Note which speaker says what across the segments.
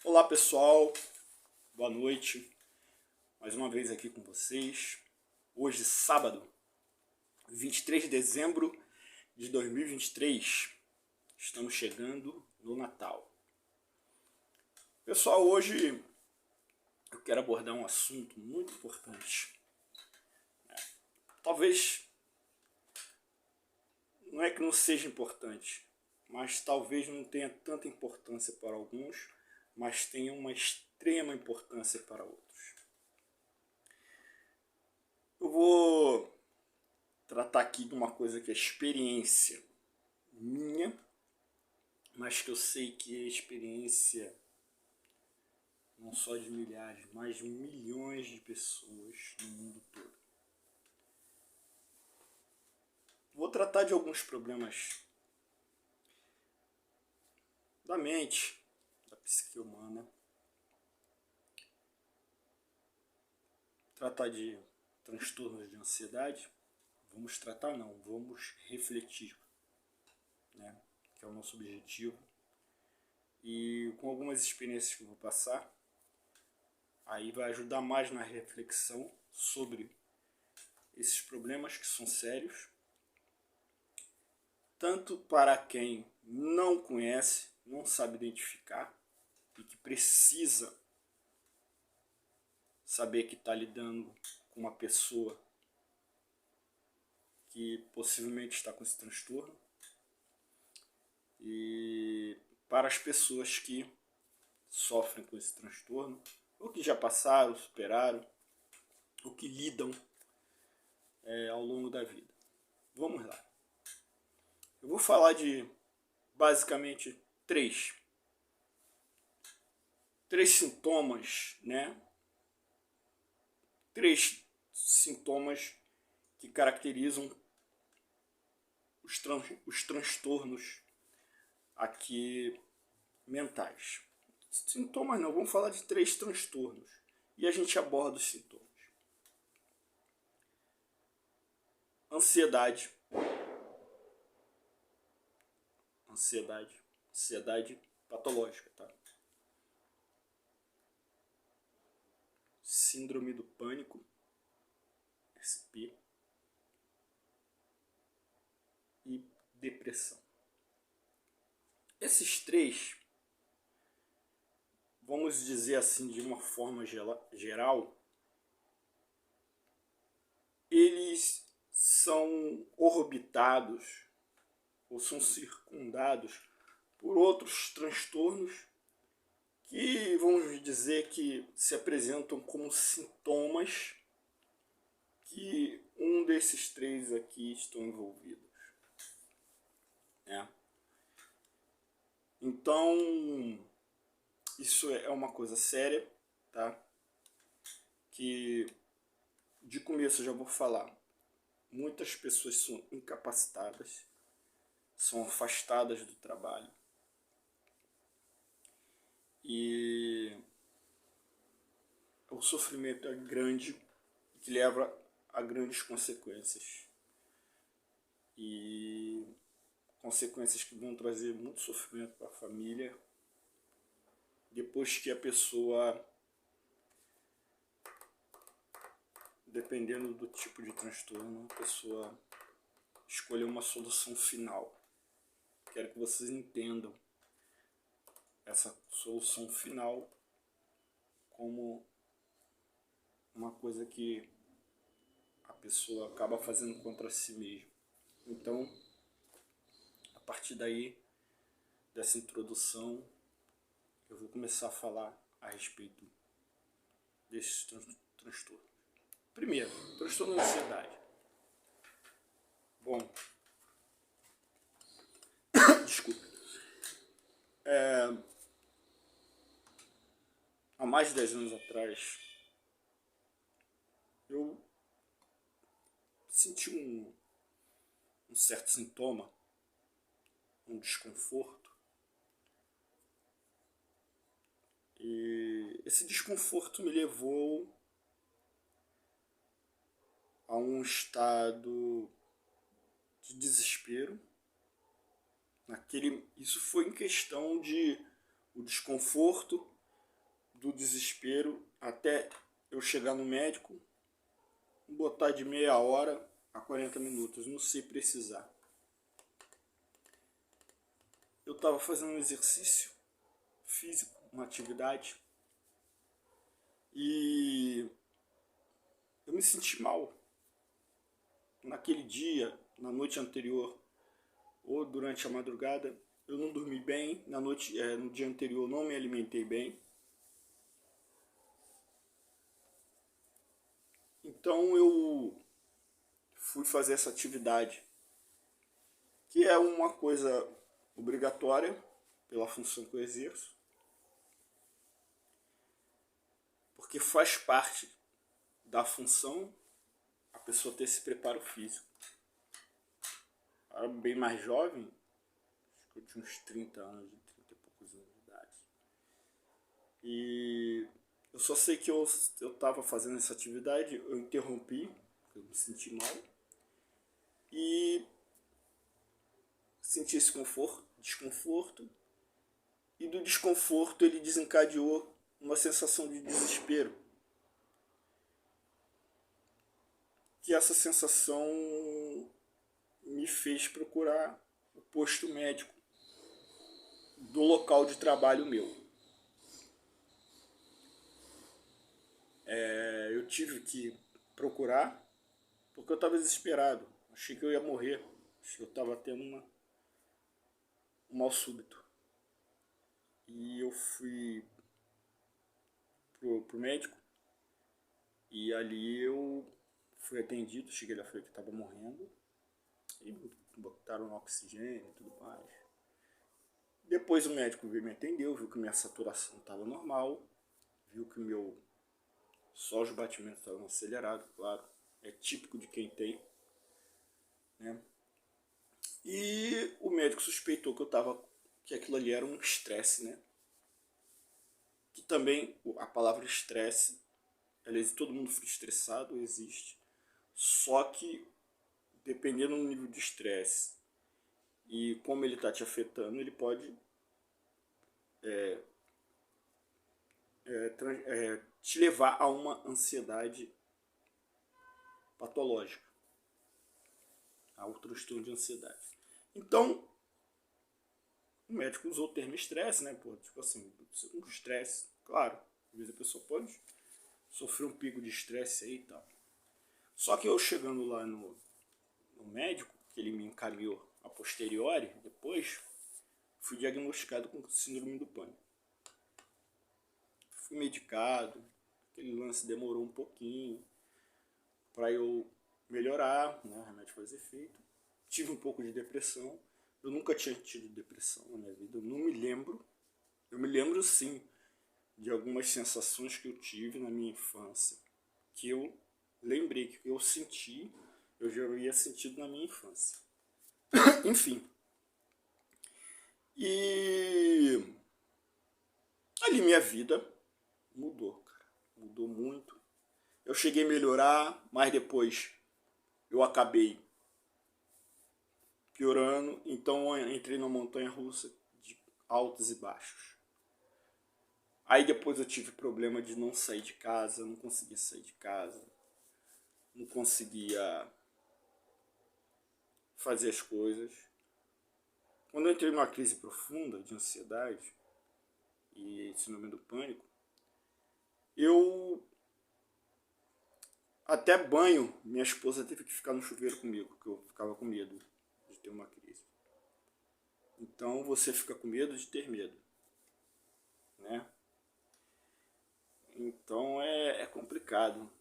Speaker 1: Olá pessoal, boa noite, mais uma vez aqui com vocês. Hoje sábado, 23 de dezembro de 2023, estamos chegando no Natal. Pessoal, hoje eu quero abordar um assunto muito importante. Talvez, não é que não seja importante, mas talvez não tenha tanta importância para alguns, mas tenha uma extrema importância para outros. Eu vou tratar aqui de uma coisa que é experiência minha, mas que eu sei que é experiência não só de milhares, mas de milhões de pessoas no mundo todo. Vou tratar de alguns problemas da mente, da psique humana, tratar de transtornos de ansiedade. Vamos tratar não, vamos refletir, né? Que é o nosso objetivo. E com algumas experiências que eu vou passar, aí vai ajudar mais na reflexão sobre esses problemas que são sérios, tanto para quem não conhece, não sabe identificar e que precisa saber que está lidando com uma pessoa que possivelmente está com esse transtorno, e para as pessoas que sofrem com esse transtorno, ou que já passaram, superaram, ou que lidam ao longo da vida. Vamos lá. Eu vou falar de basicamente três sintomas, né? Três sintomas que caracterizam os transtornos aqui mentais. Sintomas não, vamos falar de três transtornos. E a gente aborda os sintomas. Ansiedade. Ansiedade patológica, tá? Síndrome do pânico, SP, e depressão. Esses três, vamos dizer assim de uma forma geral, eles são orbitados ou são circundados por outros transtornos que vamos dizer que se apresentam como sintomas que um desses três aqui estão envolvidos. Então, isso é uma coisa séria, tá? Que de começo eu já vou falar. Muitas pessoas são incapacitadas, são afastadas do trabalho. E o sofrimento é grande, que leva a grandes consequências. E consequências que vão trazer muito sofrimento para a família, depois que a pessoa, dependendo do tipo de transtorno, a pessoa escolher uma solução final. Quero que vocês entendam essa solução final como uma coisa que a pessoa acaba fazendo contra si mesma. Então, a partir daí, dessa introdução, eu vou começar a falar a respeito desses transtornos. Primeiro, transtorno de ansiedade. Bom, desculpa. Há mais de 10 anos atrás, eu senti um certo sintoma, um desconforto. E esse desconforto me levou a um estado de desespero. Isso foi em questão de o desconforto do desespero até eu chegar no médico, botar de meia hora a 40 minutos, não sei precisar. Eu estava fazendo um exercício físico, uma atividade, e eu me senti mal. Naquele dia, na noite anterior, ou durante a madrugada, eu não dormi bem, no dia anterior não me alimentei bem. Então eu fui fazer essa atividade, que é uma coisa obrigatória pela função que eu exerço, porque faz parte da função a pessoa ter esse preparo físico. Eu era bem mais jovem, acho que eu tinha uns 30 anos, 30 e poucos anos de idade. E eu só sei que eu estava fazendo essa atividade, eu interrompi, eu me senti mal. E senti esse desconforto. E do desconforto ele desencadeou uma sensação de desespero. Que essa sensação me fez procurar o posto médico do local de trabalho meu. Eu tive que procurar porque eu estava desesperado. Achei que eu ia morrer. Achei que eu estava tendo um mal súbito. E eu fui pro médico. E ali eu fui atendido. Cheguei lá, falei que estava morrendo. E botaram no oxigênio e tudo mais. Depois o médico veio me atendeu, viu que minha saturação estava normal. Viu que só os batimentos estavam acelerados, claro. É típico de quem tem, né? E o médico suspeitou que aquilo ali era um estresse, né? Que também a palavra estresse, todo mundo fica estressado, existe. Só que dependendo do nível de estresse e como ele está te afetando, ele pode te levar a uma ansiedade patológica, a um transtorno de ansiedade. Então, o médico usou o termo estresse, né? Tipo assim, um estresse, claro, às vezes a pessoa pode sofrer um pico de estresse aí e tal. Só que eu chegando lá no médico, que ele me encaminhou a posteriori, depois, fui diagnosticado com síndrome do pânico. Fui medicado, aquele lance demorou um pouquinho para eu melhorar, né? O remédio faz efeito. Tive um pouco de depressão. Eu nunca tinha tido depressão na minha vida, eu não me lembro. Eu me lembro sim de algumas sensações que eu tive na minha infância, que eu lembrei, que eu senti, eu já havia sentido na minha infância. Enfim. E ali minha vida mudou, cara. Mudou muito. Eu cheguei a melhorar, mas depois eu acabei piorando. Então eu entrei numa montanha russa de altos e baixos. Aí depois eu tive problema de não sair de casa, não conseguia sair de casa, não conseguia fazer as coisas. Quando eu entrei numa crise profunda de ansiedade e síndrome do pânico, eu até banho, minha esposa teve que ficar no chuveiro comigo, porque eu ficava com medo de ter uma crise. Então você fica com medo de ter medo, né? Então é complicado.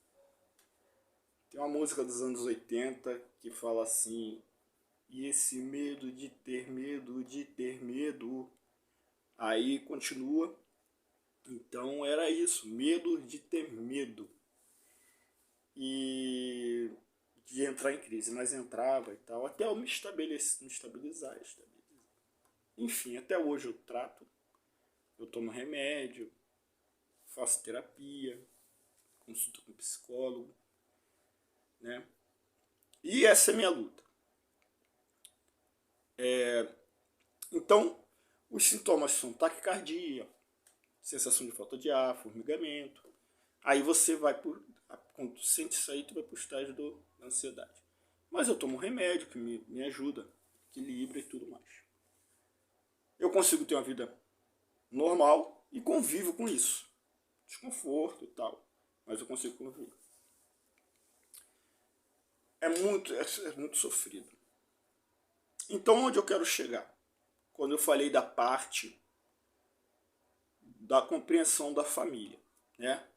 Speaker 1: Tem uma música dos anos 80 que fala assim: e esse medo de ter medo, de ter medo. Aí continua. Então era isso, medo de ter medo. E de entrar em crise, mas entrava e tal, até eu me estabilizar. Enfim, até hoje eu trato, eu tomo remédio, faço terapia, consulta com psicólogo, né? E essa é a minha luta. Então, os sintomas são taquicardia, sensação de falta de ar, formigamento. Aí você vai quando tu sente isso aí, tu vai pro estágio da ansiedade. Mas eu tomo um remédio que me ajuda, equilibra e tudo mais. Eu consigo ter uma vida normal e convivo com isso. Desconforto e tal, mas eu consigo conviver. É muito sofrido. Então, onde eu quero chegar? Quando eu falei da parte da compreensão da família, né?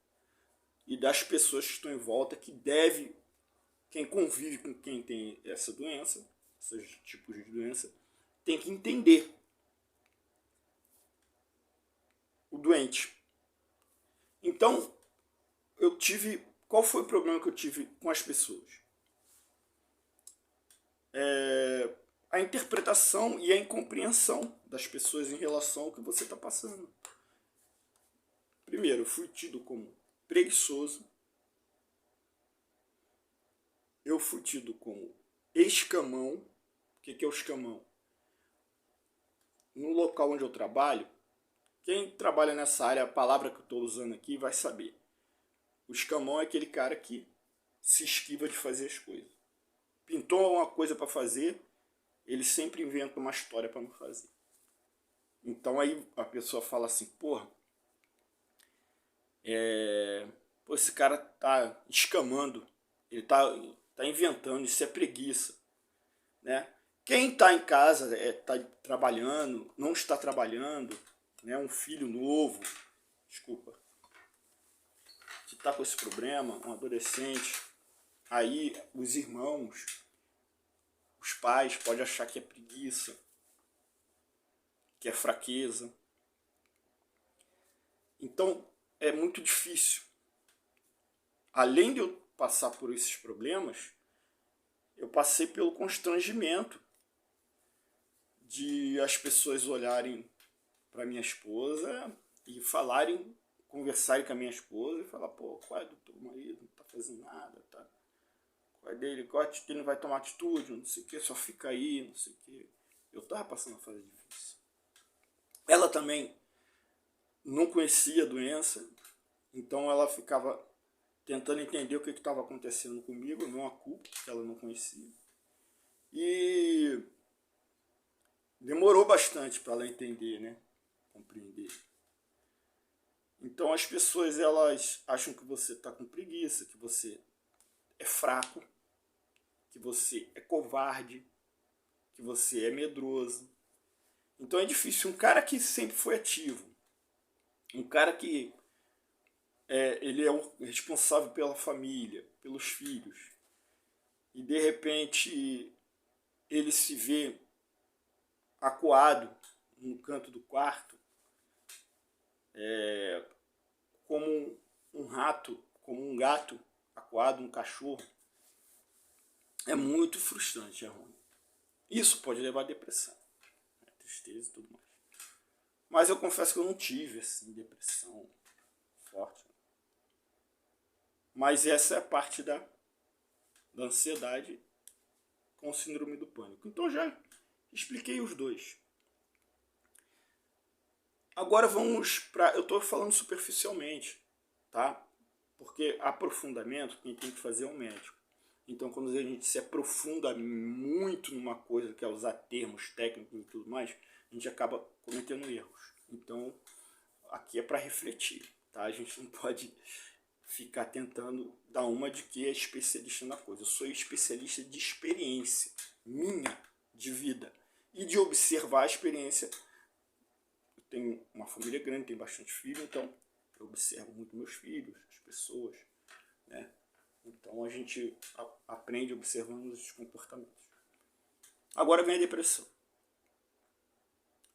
Speaker 1: E das pessoas que estão em volta, quem convive com quem tem essa doença, esses tipos de doença, tem que entender o doente. Então, qual foi o problema que eu tive com as pessoas? A interpretação e a incompreensão das pessoas em relação ao que você está passando. Primeiro, eu fui tido como preguiçoso. Eu fui tido como escamão. O que é o escamão? No local onde eu trabalho, quem trabalha nessa área, a palavra que eu estou usando aqui vai saber. O escamão é aquele cara que se esquiva de fazer as coisas. Pintou uma coisa para fazer, ele sempre inventa uma história para não fazer. Então aí a pessoa fala assim, porra, esse cara tá escamando, ele tá inventando, isso é preguiça, né? Quem está em casa, está trabalhando, não está trabalhando, né? Um filho novo, desculpa, que está com esse problema, um adolescente, aí os irmãos, os pais podem achar que é preguiça, que é fraqueza. Então é muito difícil. Além de eu passar por esses problemas, eu passei pelo constrangimento de as pessoas olharem para minha esposa e conversarem com a minha esposa e falar, pô, qual é do teu marido? Não tá fazendo nada, tá? Qual é dele? Ele não vai tomar atitude, não sei o que, só fica aí, não sei o que. Eu tava passando a fase difícil. Ela também não conhecia a doença, então ela ficava tentando entender o que estava acontecendo comigo, não a culpa, que ela não conhecia. E demorou bastante para ela entender, né? Compreender. Então as pessoas, elas acham que você está com preguiça, que você é fraco, que você é covarde, que você é medroso. Então é difícil. Um cara que sempre foi ativo, um cara que ele é o responsável pela família, pelos filhos, e de repente ele se vê acuado no canto do quarto, como um rato, como um gato acuado, um cachorro, é muito frustrante, é ruim. Isso pode levar à depressão, tristeza e tudo mais. Mas eu confesso que eu não tive assim, depressão forte. Mas essa é a parte da ansiedade com síndrome do pânico. Então já expliquei os dois. Agora vamos para... Eu estou falando superficialmente, tá? Porque aprofundamento quem tem que fazer é um médico. Então quando a gente se aprofunda muito numa coisa, que é usar termos técnicos e tudo mais, a gente acaba cometendo erros. Então aqui é para refletir, tá? A gente não pode ficar tentando dar uma de que é especialista na coisa. Eu sou especialista de experiência minha, de vida, e de observar a experiência. Eu tenho uma família grande, tenho bastante filhos, então eu observo muito meus filhos, as pessoas, né? Então a gente aprende observando os comportamentos. Agora vem a depressão.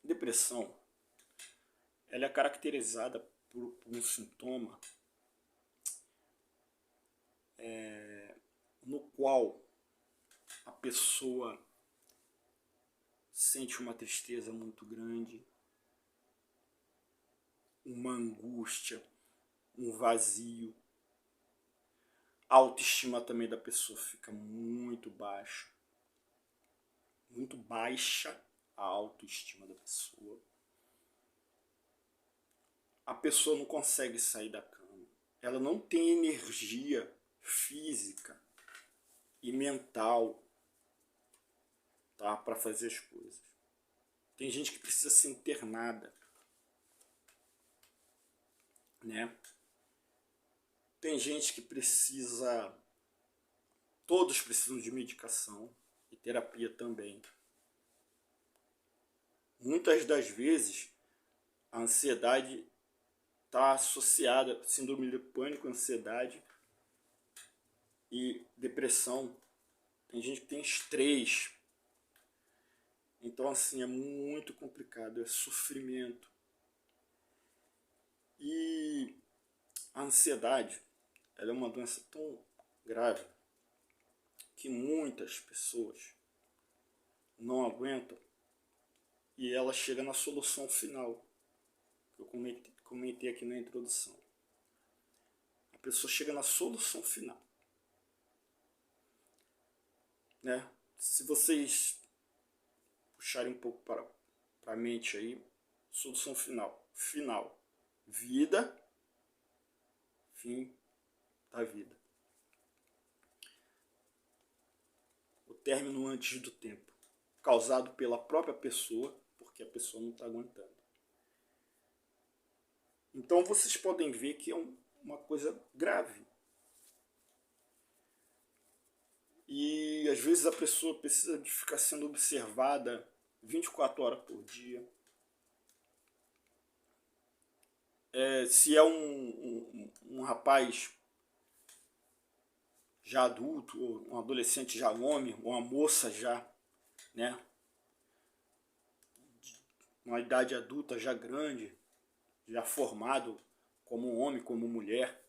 Speaker 1: Depressão, ela é caracterizada por um sintoma no qual a pessoa sente uma tristeza muito grande, uma angústia, um vazio. A autoestima também da pessoa fica muito baixa. Muito baixa a autoestima da pessoa. a pessoa não consegue sair da cama. Ela não tem energia física e mental, tá, para fazer as coisas. Tem gente que precisa ser internada, né? Tem gente que precisa... Todos precisam de medicação e terapia também. Muitas das vezes, a ansiedade está associada, síndrome de pânico, ansiedade e depressão. Tem gente que tem estresse. Então, assim, é muito complicado, é sofrimento. E a ansiedade, ela é uma doença tão grave que muitas pessoas não aguentam e ela chega na solução final, que eu comentei aqui na introdução. A pessoa chega na solução final, né? Se vocês puxarem um pouco para a mente aí, solução final, vida, fim da vida. O término antes do tempo, causado pela própria pessoa, porque a pessoa não está aguentando. Então vocês podem ver que é uma coisa grave. E às vezes a pessoa precisa de ficar sendo observada 24 horas por dia. Se é um rapaz já adulto, ou um adolescente já homem, ou uma moça já, né, uma idade adulta já grande, já formado como homem, como mulher,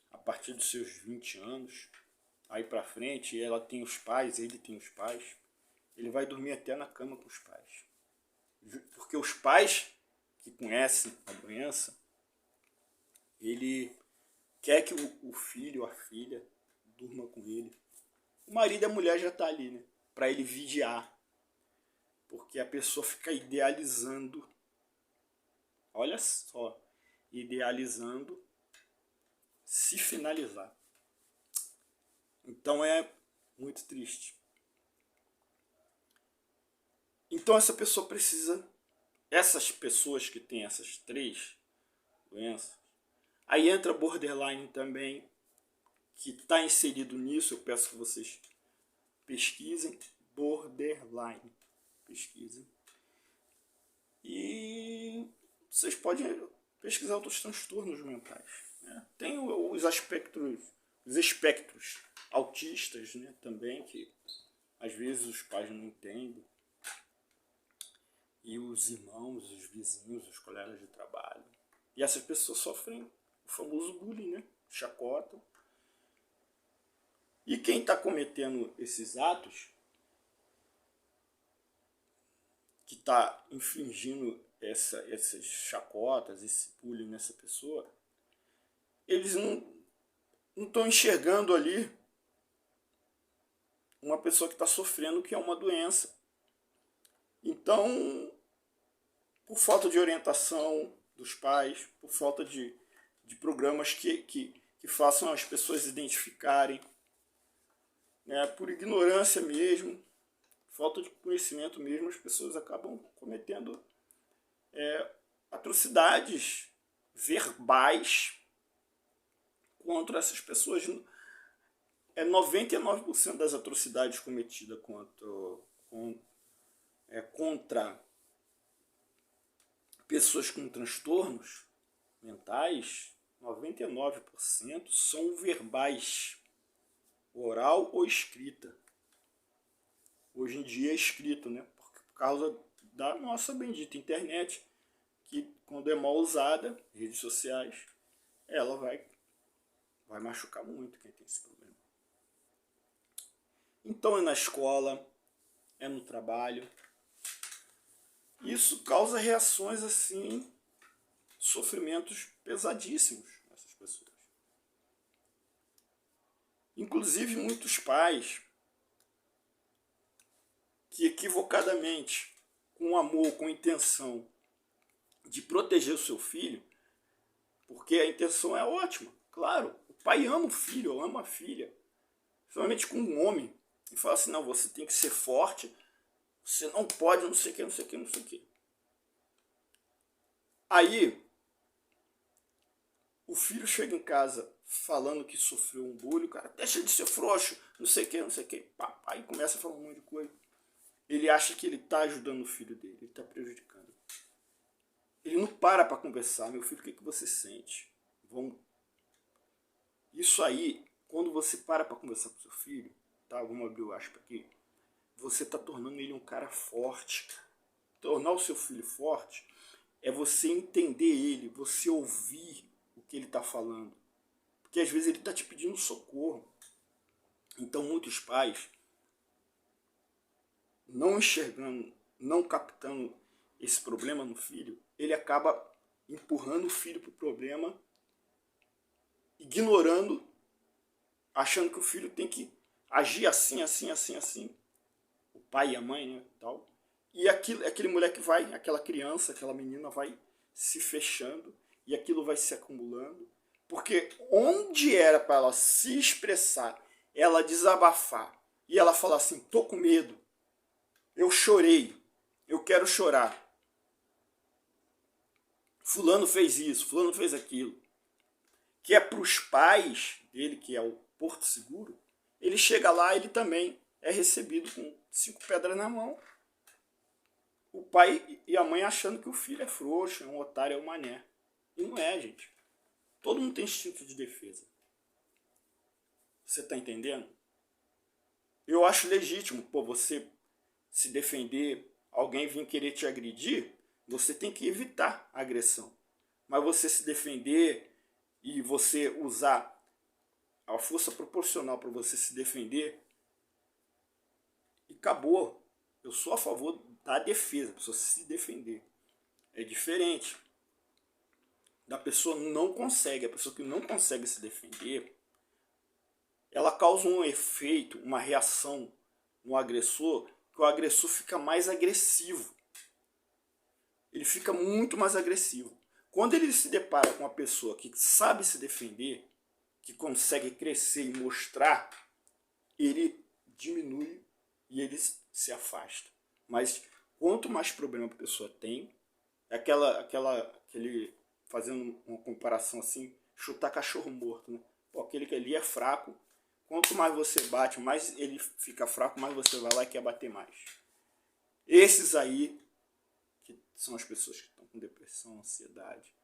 Speaker 1: a partir dos seus 20 anos, aí pra frente, ela tem os pais, ele tem os pais, ele vai dormir até na cama com os pais. Porque os pais que conhecem a doença, ele quer que o filho ou a filha durma com ele. O marido e a mulher já tá ali, né, para ele vigiar. Porque a pessoa fica idealizando, olha só, idealizando se finalizar. Então é muito triste. Então essa pessoa precisa, essas pessoas que têm essas 3 doenças, aí entra borderline também, que está inserido nisso. Eu peço que vocês pesquisem borderline, pesquisem. E vocês podem pesquisar outros transtornos mentais, né? Tem os espectros autistas, né, também, que às vezes os pais não entendem. E os irmãos, os vizinhos, os colegas de trabalho. E essas pessoas sofrem o famoso bullying, né? Chacotam. E quem está cometendo esses atos, que está infligindo essas chacotas, esse bullying nessa pessoa, eles não estão enxergando ali uma pessoa que está sofrendo, que é uma doença. Então, por falta de orientação dos pais, por falta de programas que façam as pessoas identificarem, né, por ignorância mesmo, falta de conhecimento mesmo, as pessoas acabam cometendo atrocidades verbais contra essas pessoas. 99% das atrocidades cometidas contra pessoas com transtornos mentais, 99% são verbais, oral ou escrita. Hoje em dia é escrita, né? Por causa da nossa bendita internet, que quando é mal usada, redes sociais, ela vai machucar muito quem tem esse problema. Então é na escola, é no trabalho. Isso causa reações assim, sofrimentos pesadíssimos nessas pessoas. Inclusive muitos pais que equivocadamente, com amor, com intenção de proteger o seu filho, porque a intenção é ótima. Claro, o pai ama o filho, ama a filha. Principalmente com um homem. E fala assim, não, você tem que ser forte, você não pode, não sei o que, não sei o que, não sei o que. Aí, o filho chega em casa falando que sofreu um bullying, o cara, deixa de ser frouxo, não sei o que, não sei o que. Aí começa a falar um monte de coisa. Ele acha que ele está ajudando o filho dele, ele está prejudicando. Ele não para conversar, meu filho, o que você sente? Vamos. Isso aí, quando você para conversar com seu filho, tá? Vamos abrir o aspas aqui. Você está tornando ele um cara forte. Tornar o seu filho forte é você entender ele, você ouvir o que ele está falando. Porque às vezes ele está te pedindo socorro. Então muitos pais, não enxergando, não captando esse problema no filho, ele acaba empurrando o filho para o problema, ignorando, achando que o filho tem que agir assim, assim, assim, assim. O pai e a mãe, né, tal. E aquele moleque vai, aquela criança, aquela menina vai se fechando e aquilo vai se acumulando. Porque onde era para ela se expressar, ela desabafar e ela falar assim, tô com medo, eu chorei, eu quero chorar. Fulano fez isso, fulano fez aquilo. Que é para os pais dele, que é o Porto Seguro, ele chega lá, ele também é recebido com 5 pedras na mão. O pai e a mãe achando que o filho é frouxo, é um otário, é um mané. E não é, gente. Todo mundo tem instinto de defesa. Você tá entendendo? Eu acho legítimo, pô, você se defender, alguém vir querer te agredir, você tem que evitar a agressão. Mas você se defender e você usar a força proporcional para você se defender, e acabou. Eu sou a favor da defesa, a pessoa se defender. É diferente da pessoa não consegue, a pessoa que não consegue se defender, ela causa um efeito, uma reação no agressor, que o agressor fica mais agressivo. Ele fica muito mais agressivo. Quando ele se depara com uma pessoa que sabe se defender, que consegue crescer e mostrar, ele diminui e ele se afasta. Mas quanto mais problema a pessoa tem, aquele fazendo uma comparação assim, chutar cachorro morto, né? Pô, aquele que ali é fraco, quanto mais você bate, mais ele fica fraco, mais você vai lá e quer bater mais. Esses aí, que são as pessoas que estão com depressão, ansiedade,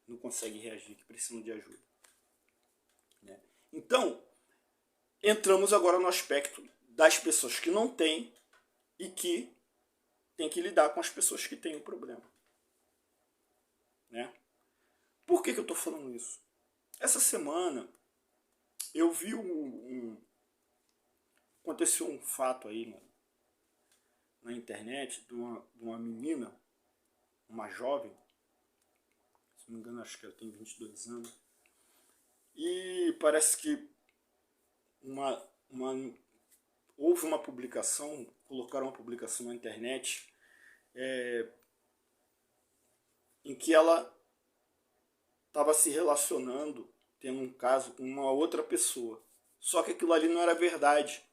Speaker 1: não conseguem reagir, que precisam de ajuda. Né? Então, entramos agora no aspecto das pessoas que não têm e que tem que lidar com as pessoas que têm o problema. Né? Por que eu estou falando isso? Essa semana eu vi aconteceu um fato aí na internet de uma menina, uma jovem, se não me engano acho que ela tem 22 anos, e parece que houve uma publicação, colocaram uma publicação na internet em que ela estava se relacionando, tendo um caso com uma outra pessoa. Só que aquilo ali não era verdade.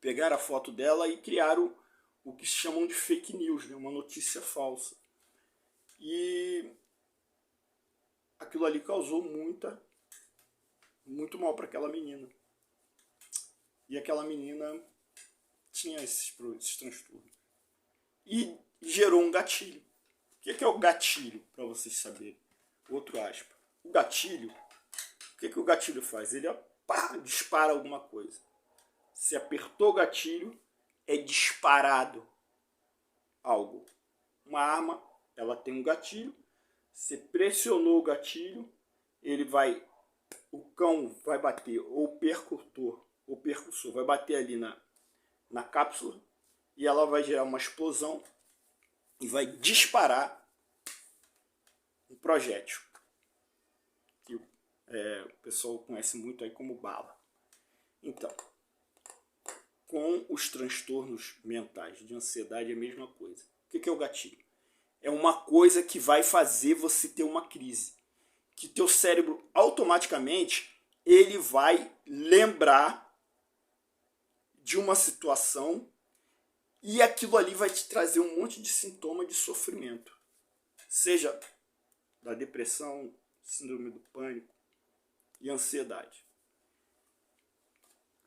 Speaker 1: Pegaram a foto dela e criaram o que chamam de fake news, né? Uma notícia falsa. E aquilo ali causou muito mal para aquela menina. E aquela menina tinha esses transtornos. E gerou um gatilho. O que é o gatilho, para vocês saberem? Outro aspa. O gatilho, o que o gatilho faz? Ele dispara alguma coisa. Se apertou o gatilho, é disparado algo. Uma arma, ela tem um gatilho. Você pressionou o gatilho, o cão vai bater, ou o percussor vai bater ali na cápsula, e ela vai gerar uma explosão e vai disparar um projétil. Que o pessoal conhece muito aí como bala. Então, com os transtornos mentais de ansiedade é a mesma coisa. O que é o gatilho? É uma coisa que vai fazer você ter uma crise. que teu cérebro automaticamente ele vai lembrar de uma situação e aquilo ali vai te trazer um monte de sintoma de sofrimento. Seja da depressão, síndrome do pânico e ansiedade.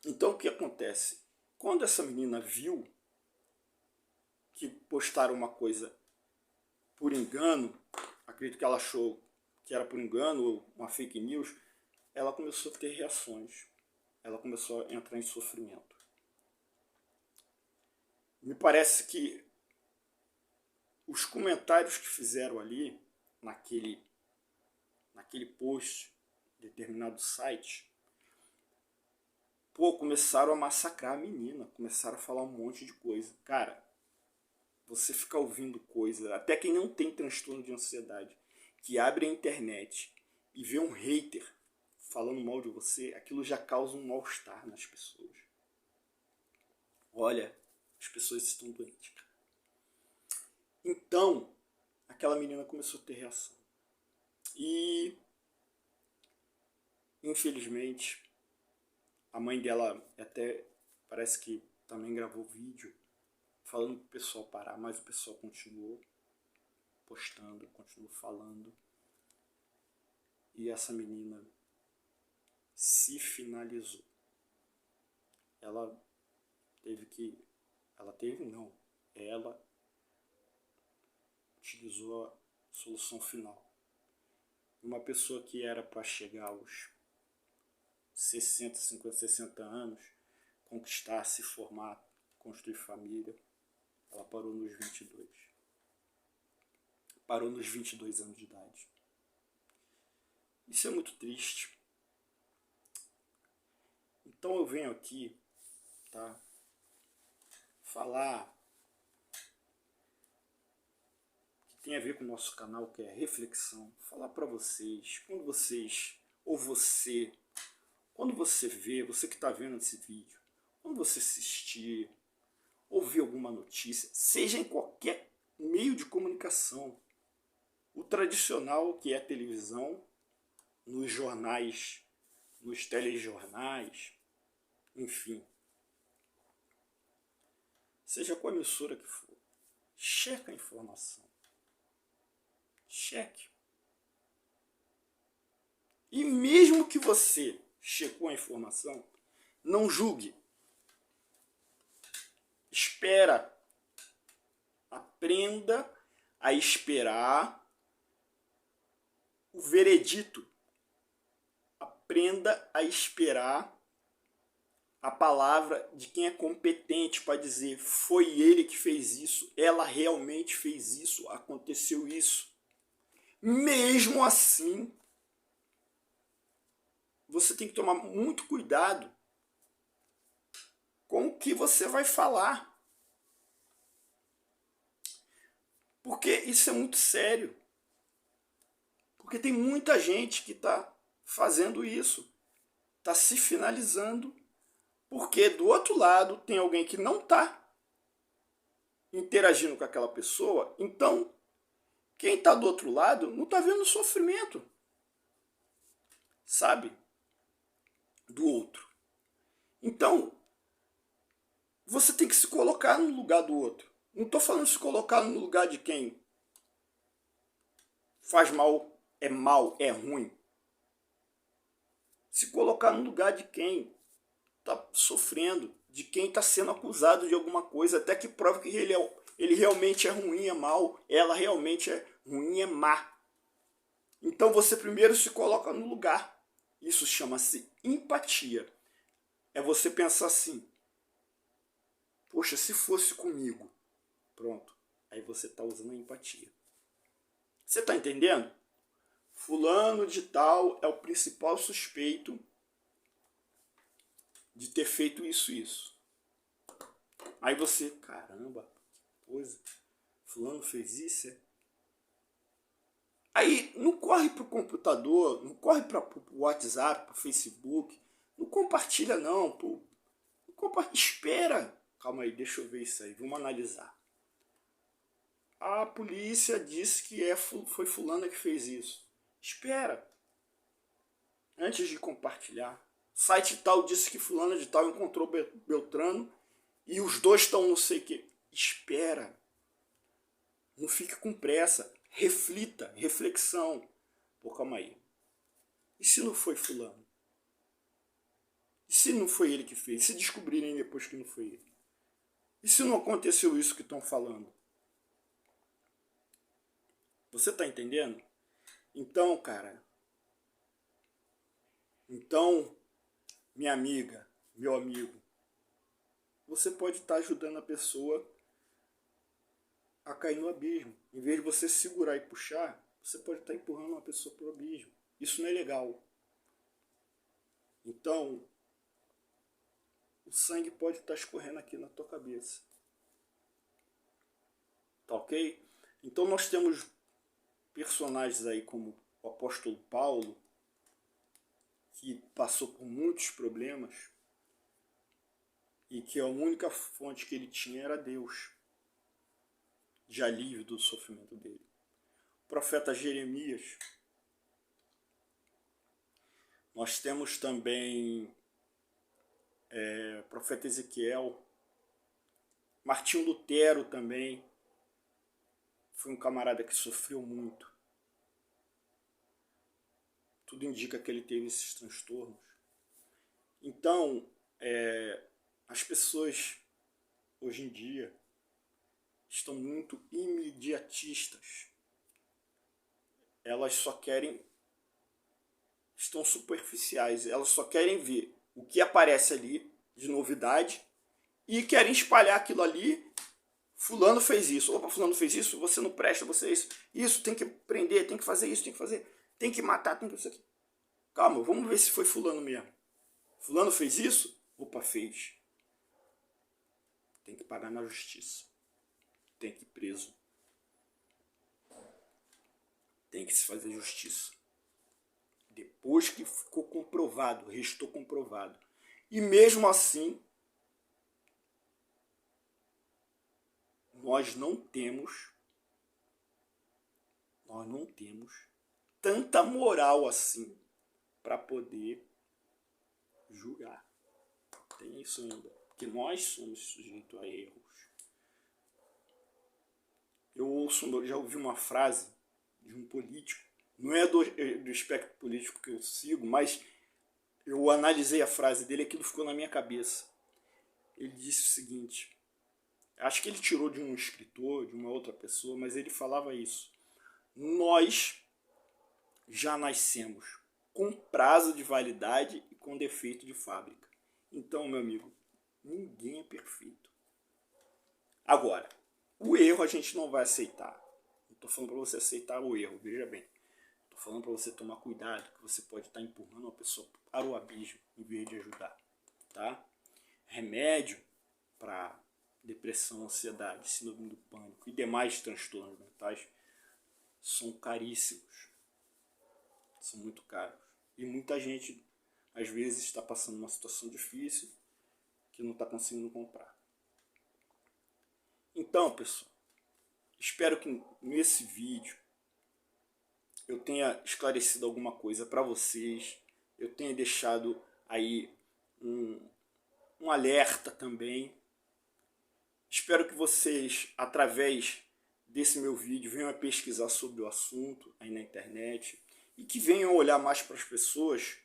Speaker 1: Então o que acontece? Quando essa menina viu que postaram uma coisa por engano, acredito que ela achou que era por engano ou uma fake news, ela começou a ter reações. Ela começou a entrar em sofrimento. Me parece que os comentários que fizeram ali, naquele post, determinado site, começaram a massacrar a menina, começaram a falar um monte de coisa. Cara, você fica ouvindo coisa, até quem não tem transtorno de ansiedade, que abre a internet e vê um hater falando mal de você, aquilo já causa um mal-estar nas pessoas. Olha, as pessoas estão doentes. Então, aquela menina começou a ter reação. E, infelizmente, a mãe dela até parece que também gravou vídeo falando para o pessoal parar, mas o pessoal continuou postando, continuou falando. E essa menina se finalizou. Ela utilizou a solução final. Uma pessoa que era para chegar aos 60, 50, 60 anos, conquistar, se formar, construir família, ela parou nos 22. Parou nos 22 anos de idade. Isso é muito triste. Então eu venho aqui, tá, falar que tem a ver com o nosso canal, que é reflexão. Falar para vocês, quando você vê, você que está vendo esse vídeo, quando você assistir, ouvir alguma notícia, seja em qualquer meio de comunicação, o tradicional, que é a televisão, nos jornais, nos telejornais, enfim, seja qual emissora que for, checa a informação. Cheque. E mesmo que você checou a informação, não julgue. Espera. Aprenda a esperar o veredito. Aprenda a esperar a palavra de quem é competente para dizer: foi ele que fez isso, ela realmente fez isso, aconteceu isso. Mesmo assim, você tem que tomar muito cuidado com o que você vai falar. Porque isso é muito sério. Porque tem muita gente que está fazendo isso, está se finalizando, porque do outro lado tem alguém que não está interagindo com aquela pessoa. Então, quem está do outro lado não está vendo o sofrimento, sabe? Do outro. Então, você tem que se colocar no lugar do outro. Não estou falando de se colocar no lugar de quem faz mal, é ruim. Se colocar no lugar de quem está sofrendo, de quem está sendo acusado de alguma coisa, até que prova que ele realmente é ruim, é mal, ela realmente é ruim, é má. Então você primeiro se coloca no lugar. Isso chama-se empatia. É você pensar assim: poxa, se fosse comigo. Pronto. Aí você está usando a empatia. Você está entendendo? Fulano de tal é o principal suspeito de ter feito isso e isso. Aí você, caramba, que coisa. Fulano fez isso, é? Aí não corre pro computador, não corre para o WhatsApp, pro Facebook, não compartilha não, pô. Não compartilha, espera. Calma aí, deixa eu ver isso aí, vamos analisar. A polícia disse que foi fulana que fez isso. Espera. antes de compartilhar. Site tal disse que fulano de tal encontrou Beltrano e os dois estão não sei o que. Espera. Não fique com pressa. Reflita. Reflexão. Pô, calma aí. E se não foi fulano? E se não foi ele que fez? E se descobrirem depois que não foi ele? E se não aconteceu isso que estão falando? Você tá entendendo? Então, cara. Então, minha amiga, meu amigo, você pode estar ajudando a pessoa a cair no abismo. Em vez de você segurar e puxar, você pode estar empurrando uma pessoa para o abismo. Isso não é legal. Então, o sangue pode estar escorrendo aqui na tua cabeça. Tá ok? Então nós temos personagens aí como o apóstolo Paulo, que passou por muitos problemas e que a única fonte que ele tinha era Deus, de alívio do sofrimento dele. O profeta Jeremias. Nós temos também o profeta Ezequiel. Martinho Lutero também foi um camarada que sofreu muito. Tudo indica que ele teve esses transtornos. Então, as pessoas hoje em dia estão muito imediatistas. Elas só querem, estão superficiais, elas só querem ver o que aparece ali de novidade e querem espalhar aquilo ali. Fulano fez isso, opa, fulano fez isso, você não presta, você é isso tem que prender, tem que fazer isso, tem que fazer, tem que matar, tem que fazer isso aqui. Calma, vamos ver se foi fulano mesmo. Fulano fez isso? Opa, fez. Tem que pagar na justiça. Tem que ir preso. Tem que se fazer justiça. Depois que ficou comprovado, restou comprovado. E mesmo assim, nós não temos tanta moral assim para poder julgar. Tem isso ainda. Porque nós somos sujeitos a erros. Eu já ouvi uma frase de um político, não é do espectro político que eu sigo, mas eu analisei a frase dele e aquilo ficou na minha cabeça. Ele disse o seguinte, acho que ele tirou de um escritor, de uma outra pessoa, mas ele falava isso. Nós já nascemos com prazo de validade e com defeito de fábrica. Então, meu amigo, ninguém é perfeito. Agora, o erro a gente não vai aceitar. Não estou falando para você aceitar o erro, veja bem. Estou falando para você tomar cuidado, que você pode estar empurrando uma pessoa para o abismo em vez de ajudar. Tá? Remédio para depressão, ansiedade, síndrome do pânico e demais transtornos mentais são caríssimos. São muito caros. E muita gente, às vezes, está passando uma situação difícil que não está conseguindo comprar. Então, pessoal, espero que nesse vídeo eu tenha esclarecido alguma coisa para vocês. Eu tenha deixado aí um alerta também. Espero que vocês, através desse meu vídeo, venham a pesquisar sobre o assunto aí na internet e que venham olhar mais para as pessoas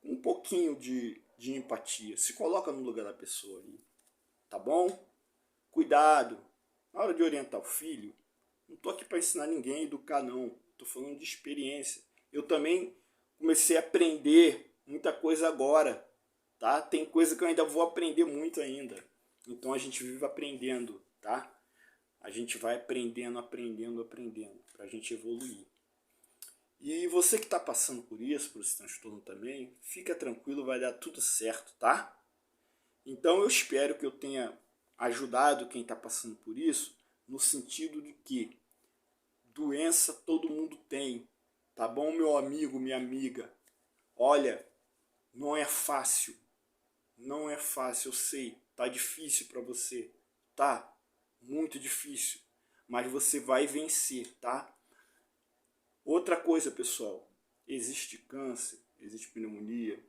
Speaker 1: com um pouquinho de empatia. Se coloca no lugar da pessoa ali, tá bom? Cuidado, na hora de orientar o filho, não estou aqui para ensinar ninguém a educar não, estou falando de experiência. Eu também comecei a aprender muita coisa agora, tá? Tem coisa que eu ainda vou aprender muito ainda. Então a gente vive aprendendo, tá? A gente vai aprendendo, para a gente evoluir. E você que está passando por isso, por esse transtorno também, fica tranquilo, vai dar tudo certo, tá? Então eu espero que eu tenha ajudado quem está passando por isso, no sentido de que doença todo mundo tem, tá bom, meu amigo, minha amiga? Olha, não é fácil, eu sei, tá difícil para você, tá? Muito difícil, mas você vai vencer, tá? Outra coisa, pessoal, existe câncer, existe pneumonia,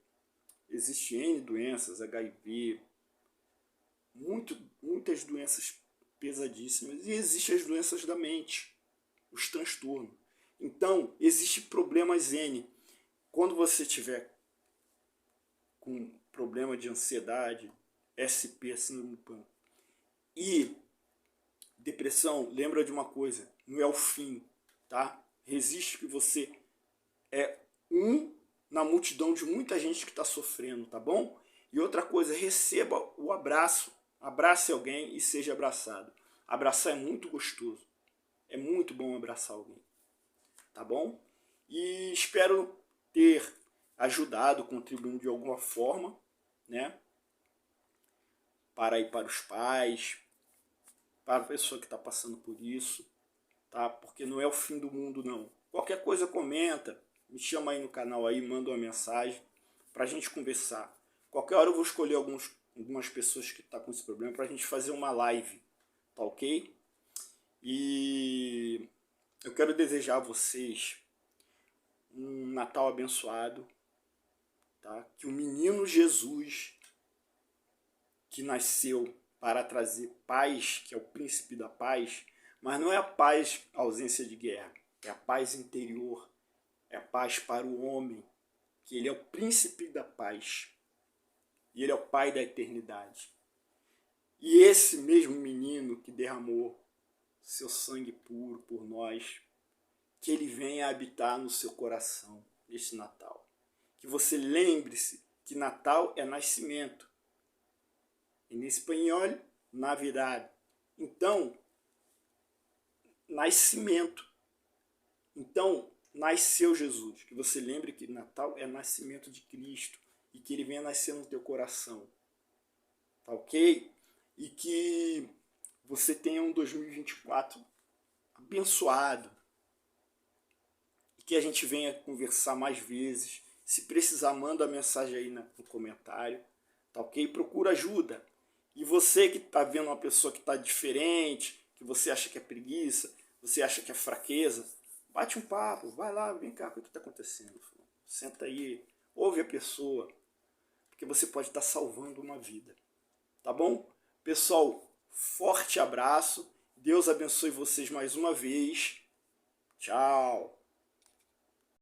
Speaker 1: existe N doenças, HIV, muitas doenças pesadíssimas, e existem as doenças da mente, os transtornos. Então, existem problemas N. Quando você tiver com problema de ansiedade, SP, síndrome do pânico, e depressão, lembra de uma coisa, não é o fim, tá? Resiste, que você é na multidão de muita gente que está sofrendo, tá bom? E outra coisa, receba o abraço, abrace alguém e seja abraçado. Abraçar é muito gostoso, é muito bom abraçar alguém, tá bom? E espero ter ajudado, contribuindo de alguma forma, né? Para os pais, para a pessoa que está passando por isso, tá? Porque não é o fim do mundo, não. Qualquer coisa, comenta, me chama aí no canal aí, manda uma mensagem para a gente conversar. Qualquer hora eu vou escolher algumas pessoas que estão com esse problema para a gente fazer uma live, tá ok? E eu quero desejar a vocês um Natal abençoado, tá? Que o menino Jesus, que nasceu para trazer paz, que é o príncipe da paz, mas não é a paz, a ausência de guerra, é a paz interior, é a paz para o homem, que ele é o príncipe da paz, e ele é o pai da eternidade. E esse mesmo menino que derramou seu sangue puro por nós, que ele venha habitar no seu coração neste Natal. Que você lembre-se que Natal é nascimento. Em espanhol, Navidad. Então, nascimento. Então, nasceu Jesus. Que você lembre que Natal é nascimento de Cristo e que ele venha nascer no teu coração. Tá ok? E que você tenha um 2024 abençoado. E que a gente venha conversar mais vezes. Se precisar, manda a mensagem aí no comentário. Tá ok? Procura ajuda. E você que está vendo uma pessoa que está diferente, que você acha que é preguiça, você acha que é fraqueza, bate um papo, vai lá, vem cá, o que está acontecendo? Senta aí, ouve a pessoa, porque você pode estar salvando uma vida. Tá bom? Pessoal, forte abraço, Deus abençoe vocês mais uma vez. Tchau!